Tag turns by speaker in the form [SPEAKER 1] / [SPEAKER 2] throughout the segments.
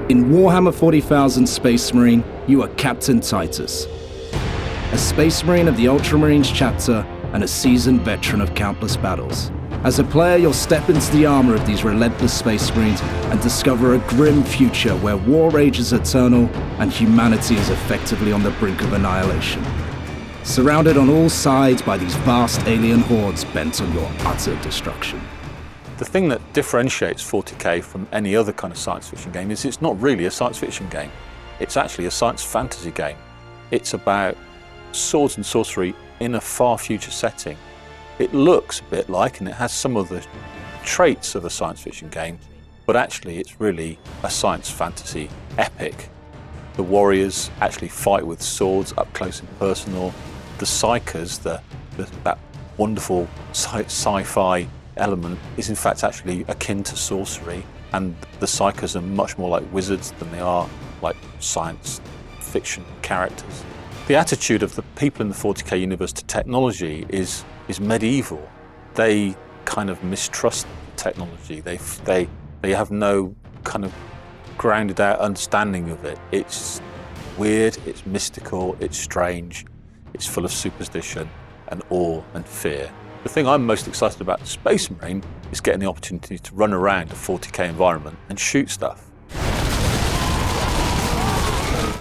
[SPEAKER 1] In Warhammer 40,000 Space Marine, you are Captain Titus, a Space Marine of the Ultramarines chapter and a seasoned veteran of countless battles. As a player, you'll step into the armor of these relentless Space Marines and discover a grim future where war rages eternal and humanity is effectively on the brink of annihilation. Surrounded on all sides by these vast alien hordes bent on your utter destruction.
[SPEAKER 2] The thing that differentiates 40k from any other kind of science fiction game is it's not really a science fiction game. It's actually a science fantasy game. It's about swords and sorcery in a far future setting. It looks a bit like, and it has some of the traits of a science fiction game, but actually it's really a science fantasy epic. The warriors actually fight with swords up close and personal. The psychers, that wonderful sci-fi element, is in fact actually akin to sorcery, and the psychers are much more like wizards than they are like science fiction characters. The attitude of the people in the 40k universe to technology is medieval. They kind of mistrust technology. They have no kind of grounded out understanding of it. It's weird, it's mystical, it's strange, it's full of superstition and awe and fear. The thing I'm most excited about Space Marine is getting the opportunity to run around a 40k environment and shoot stuff.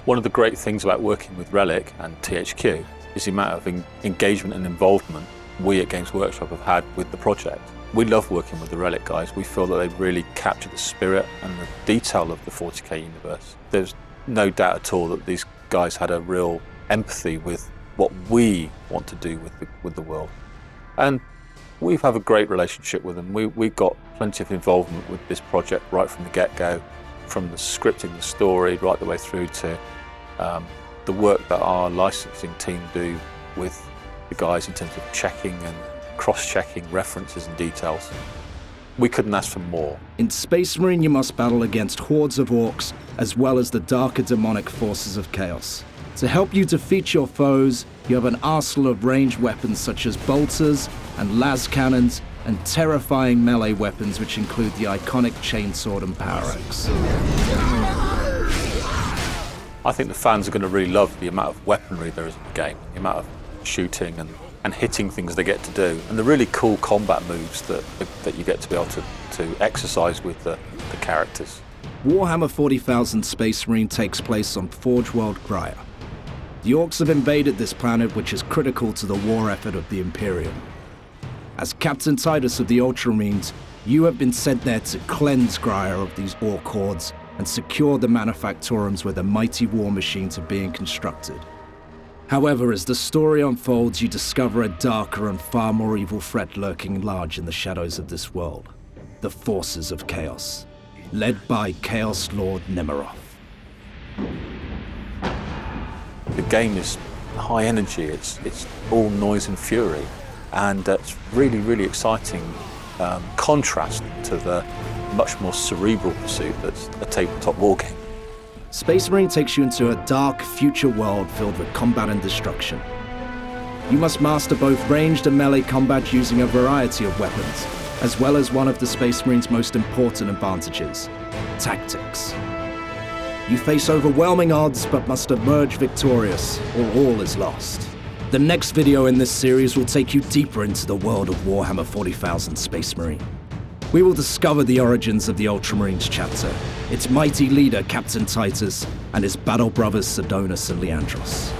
[SPEAKER 2] One of the great things about working with Relic and THQ is the amount of engagement and involvement we at Games Workshop have had with the project. We love working with the Relic guys. We feel that they really capture the spirit and the detail of the 40k universe. There's no doubt at all that these guys had a real empathy with what we want to do with the world. And we have a great relationship with them. We've got plenty of involvement with this project right from the get-go, from the scripting the story right the way through to the work that our licensing team do with the guys in terms of checking and cross-checking references and details. We couldn't ask for more.
[SPEAKER 1] In Space Marine, you must battle against hordes of orcs, as well as the darker demonic forces of chaos. To help you defeat your foes, you have an arsenal of ranged weapons such as bolters and las cannons, and terrifying melee weapons which include the iconic chainsword and power axe.
[SPEAKER 2] I think the fans are going to really love the amount of weaponry there is in the game, the amount of shooting and hitting things they get to do, and the really cool combat moves that you get to be able to exercise with the characters.
[SPEAKER 1] Warhammer 40,000 Space Marine takes place on Forge World Graia. The orcs have invaded this planet, which is critical to the war effort of the Imperium. As Captain Titus of the Ultramarines, you have been sent there to cleanse Graia of these orc hordes and secure the manufactorums where the mighty war machines are being constructed. However, as the story unfolds, you discover a darker and far more evil threat lurking large in the shadows of this world. The forces of chaos, led by Chaos Lord Nemeroth.
[SPEAKER 2] The game is high energy, it's all noise and fury, and it's really, really exciting contrast to the much more cerebral pursuit that's a tabletop war game.
[SPEAKER 1] Space Marine takes you into a dark, future world filled with combat and destruction. You must master both ranged and melee combat using a variety of weapons, as well as one of the Space Marine's most important advantages, tactics. You face overwhelming odds, but must emerge victorious, or all is lost. The next video in this series will take you deeper into the world of Warhammer 40,000 Space Marine. We will discover the origins of the Ultramarines chapter, its mighty leader Captain Titus, and his battle brothers Sidonus and Leandros.